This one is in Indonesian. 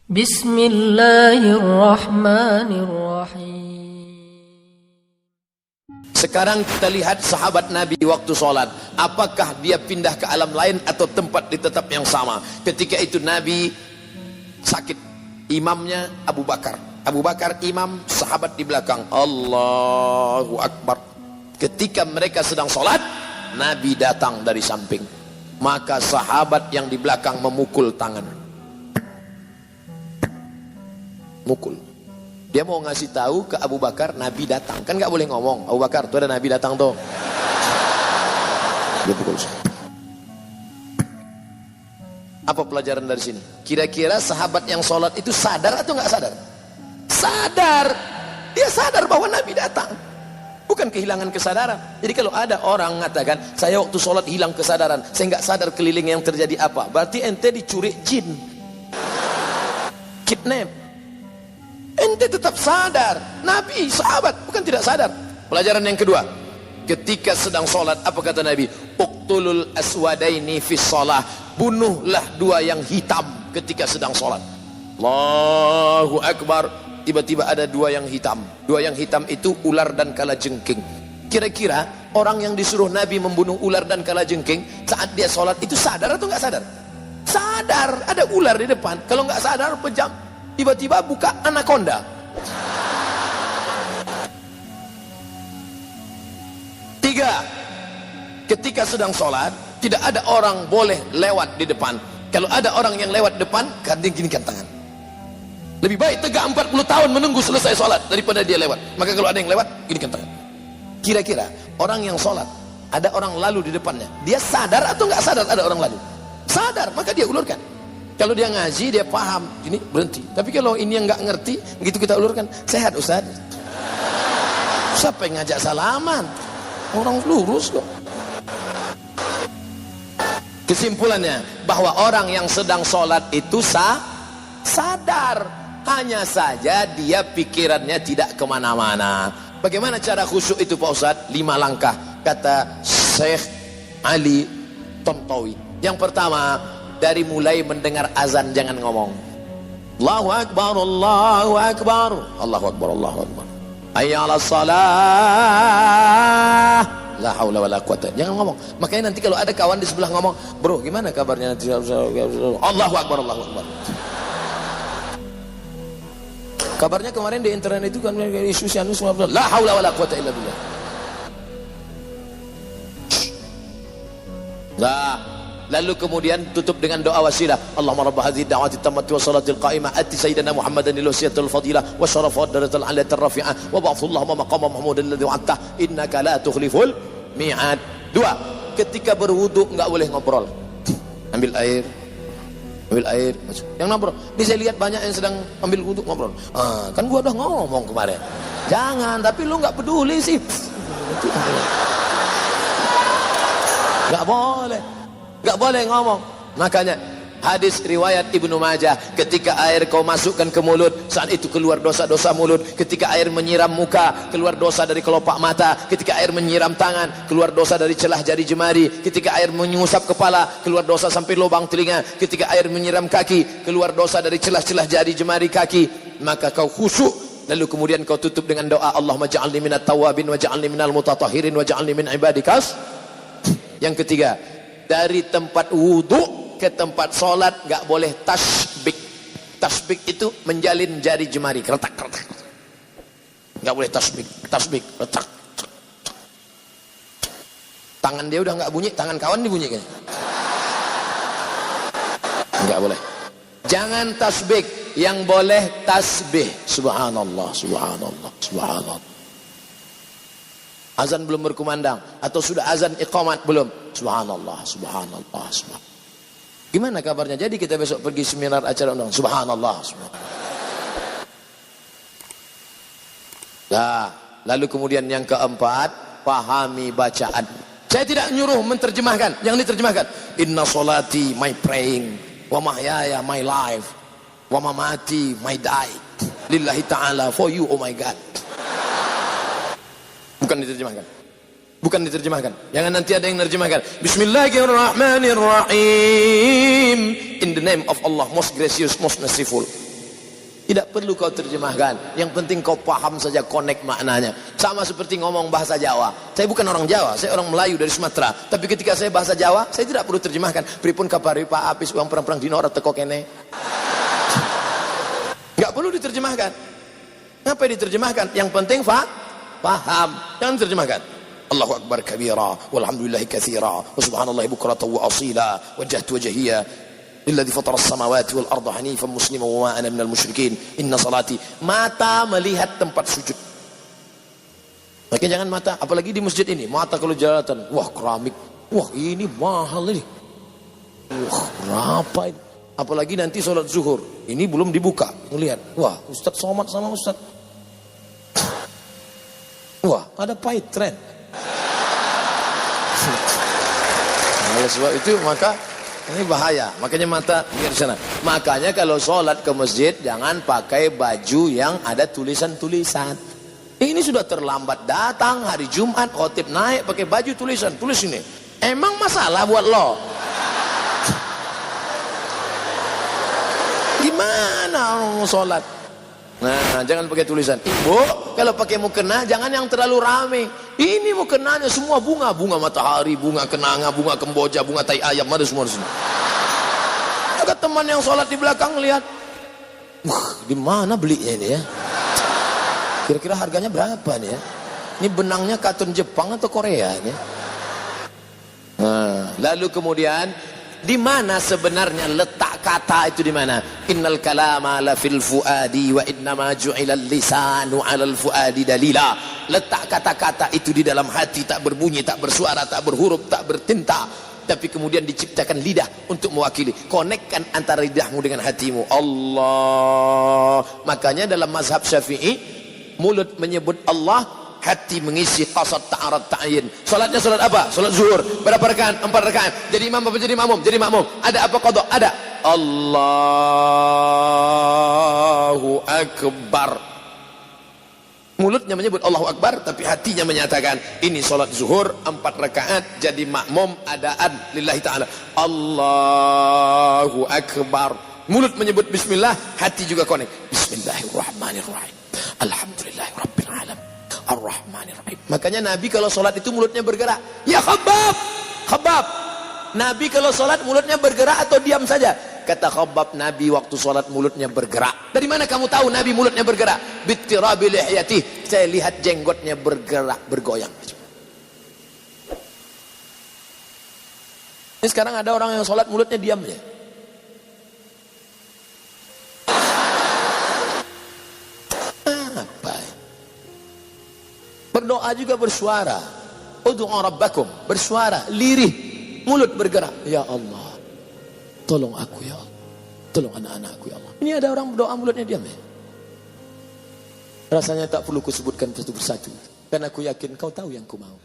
Bismillahirrahmanirrahim. Sekarang kita lihat sahabat Nabi waktu sholat. Apakah dia pindah ke alam lain atau tempat di tetap yang sama? Ketika itu Nabi sakit. Imamnya Abu Bakar. Abu Bakar imam, sahabat di belakang. Allahu Akbar. Ketika mereka sedang sholat, Nabi datang dari samping. Maka sahabat yang di belakang memukul tangan. Mukul. Dia mau ngasih tahu ke Abu Bakar Nabi datang. Kan nggak boleh ngomong, Abu Bakar tuh ada Nabi datang tuh. Dia pukul. Apa pelajaran dari sini? Kira-kira sahabat yang sholat itu sadar atau nggak sadar? Sadar. Dia sadar bahwa Nabi datang. Bukan kehilangan kesadaran. Jadi kalau ada orang mengatakan saya waktu sholat hilang kesadaran, saya nggak sadar keliling yang terjadi apa, berarti ente dicuri jin, kidnap. Ente tetap sadar. Nabi, sahabat, bukan tidak sadar. Pelajaran yang kedua, ketika sedang sholat, apa kata Nabi? Uqtulul aswadaini fis sholah. Bunuhlah dua yang hitam ketika sedang sholat. Allahu Akbar. Tiba-tiba ada dua yang hitam. Dua yang hitam itu ular dan kalajengking. Kira-kira orang yang disuruh Nabi membunuh ular dan kalajengking saat dia sholat itu sadar atau nggak sadar? Sadar, ada ular di depan. Kalau nggak sadar, pejam. Tiba-tiba buka anaconda. Tiga, ketika sedang sholat, tidak ada orang boleh lewat di depan. Kalau ada orang yang lewat depan, ginikan tangan. Lebih baik tegak 40 tahun menunggu selesai sholat daripada dia lewat. Maka kalau ada yang lewat, ginikan tangan. Kira-kira orang yang sholat, ada orang lalu di depannya, dia sadar atau nggak sadar ada orang lalu? Sadar, maka dia ulurkan. Kalau dia ngaji, dia paham, ini berhenti. Tapi kalau ini yang nggak ngerti, begitu kita ulurkan, sehat Ustaz. Siapa yang ngajak salaman? Orang lurus kok. Kesimpulannya, bahwa orang yang sedang sholat itu sadar. Hanya saja dia pikirannya tidak kemana-mana. Bagaimana cara khusyuk itu Pak Ustaz? 5 langkah, kata Syekh Ali Tontowi. Yang pertama, dari mulai mendengar azan jangan ngomong. Allahu Akbar, Allahu Akbar, Allahu Akbar, Allahu Akbar. Hayya 'alas shalah. La haula wala quwata. Jangan ngomong. Makanya nanti kalau ada kawan di sebelah ngomong, "Bro, gimana kabarnya nanti?" Allahu Akbar, Allahu Akbar. Kabarnya kemarin di internet itu kan isu Sianus, la haula wala quwata illa billah. Nah, lalu kemudian tutup dengan doa wasilah. Allahumma rabb hadhihi da'wati tammati wa salatil qa'imah ati sayyidina Muhammadan al-wasiyatul fadilah wa syarafa darajatul 'aliyatir rafi'ah wa ba'athu Allahumma maqama mahmudan alladhi wa'adta innaka la tukhliful mi'ad. 2, ketika berwudu enggak boleh ngobrol. Ambil air. Yang ngobrol. Bisa lihat banyak yang sedang ambil wudu ngobrol. Kan gua udah ngomong kemarin. Jangan, tapi lu enggak peduli sih. Enggak boleh. Gak boleh ngomong. Makanya hadis riwayat Ibnu Majah, ketika air kau masukkan ke mulut, saat itu keluar dosa-dosa mulut. Ketika air menyiram muka, keluar dosa dari kelopak mata. Ketika air menyiram tangan, keluar dosa dari celah jari jemari. Ketika air mengusap kepala, keluar dosa sampai lubang telinga. Ketika air menyiram kaki, keluar dosa dari celah-celah jari jemari kaki. Maka kau khusyuk. Lalu kemudian kau tutup dengan doa, Allahumma ja'alni minat tawabin wa ja'alni minal mutatahhirin wa ja'alni min ibadikas. Yang ketiga, dari tempat wudhu ke tempat sholat gak boleh tasbik. Tasbik itu menjalin jari jemari, retak. Gak boleh tasbik, retak. Tangan dia udah gak bunyi, tangan kawan dibunyikan. Gak boleh. Jangan tasbik, yang boleh tasbih. Subhanallah, subhanallah, subhanallah. Azan belum berkumandang atau sudah azan iqamat belum? Subhanallah, subhanallah, subhanallah. Gimana kabarnya? Jadi kita besok pergi seminar acara undang. Subhanallah, subhanallah. Nah, lalu kemudian yang keempat, pahami bacaan. Saya tidak nyuruh menterjemahkan, yang diterjemahkan. Inna solati my praying, wa mahyaya my life, wa mamati my die. Lillahi ta'ala for you oh my God. Bukan diterjemahkan. Jangan nanti ada yang menerjemahkan. Bismillahirrahmanirrahim. In the name of Allah, most gracious, most merciful. Tidak perlu kau terjemahkan. Yang penting kau paham saja, connect maknanya. Sama seperti ngomong bahasa Jawa. Saya bukan orang Jawa, saya orang Melayu dari Sumatera. Tapi ketika saya bahasa Jawa, saya tidak perlu terjemahkan. Pripun kabari Pak Apis uang perang-perang dino ora teko kene. Enggak perlu diterjemahkan. Ngapa diterjemahkan? Yang penting paham. Jangan diterjemahkan. Allahu akbar kabira walhamdulillahi katsira wa subhanallahi bukratan wa asila wajjahtu wajhiya lilladzi fatara as-samawati wal arda hanifan musliman wa ma ana minal musyrikin inna salati. Mata melihat tempat sujud. Makanya jangan mata, apalagi di masjid ini, mata kalau jalatan, wah keramik, wah ini mahal ini, wah berapa ini. Apalagi nanti sholat zuhur, ini belum dibuka, ngelihat, wah Ustadz Somad sama Ustadz, wah ada pahit tren. Oleh sebab itu maka ini bahaya, makanya mata lihat di sana. Makanya kalau sholat ke masjid jangan pakai baju yang ada tulisan-tulisan. Ini sudah terlambat datang hari Jumat, khotib naik pakai baju tulisan, tulis ini. Emang masalah buat lo? Gimana orang sholat? Nah, jangan pakai tulisan. Ibu, kalau pakai mukena jangan yang terlalu rame. Ini mukenanya semua bunga, bunga matahari, bunga kenanga, bunga kemboja, bunga tai ayam, ada semua di sini. Ada teman yang sholat di belakang lihat, di mana belinya ini ya? Kira-kira harganya berapa nih ya? Ini benangnya katun Jepang atau Korea ini? Nah, lalu kemudian di mana sebenarnya letak kata itu di mana? Innal kalama la fil fuadi wa innama ju'ilal lisanu 'alal fuadi dalila. Letak kata-kata itu di dalam hati, tak berbunyi, tak bersuara, tak berhuruf, tak bertinta. Tapi kemudian diciptakan lidah untuk mewakili. Konekkan antara lidahmu dengan hatimu. Allah. Makanya dalam mazhab Syafi'i, mulut menyebut Allah, hati mengisi qasad ta'arad ta'yin. Salatnya salat apa? Salat zuhur. Berapa rakaat? 4 rakaat. Jadi imam apa jadi makmum? Jadi makmum. Ada apa qada? Ada. Allahu akbar. Mulutnya menyebut Allahu akbar, tapi hatinya menyatakan ini salat zuhur 4 rakaat, jadi makmum adaan lillahi ta'ala. Allahu akbar. Mulut menyebut bismillah, hati juga konek. Bismillahirrahmanirrahim. Alhamdulillahirabbil alamin. Ar-Rahmanir-Rahim. Makanya Nabi kalau sholat itu mulutnya bergerak. Ya Khabbab, Khabbab. Nabi kalau sholat mulutnya bergerak atau diam saja? Kata Khabbab, Nabi waktu sholat mulutnya bergerak. Dari mana kamu tahu Nabi mulutnya bergerak? Bittirabi lihyati. Saya lihat jenggotnya bergerak, bergoyang. Ini sekarang ada orang yang sholat mulutnya diam ya. Berdoa juga bersuara. Ud'u rabbakum, bersuara, lirih, mulut bergerak. Ya Allah, tolong aku ya Allah, tolong anak-anakku ya Allah. Ini ada orang berdoa mulutnya diam ya. Rasanya tak perlu kusebutkan satu persatu, karena aku yakin kau tahu yang ku mau.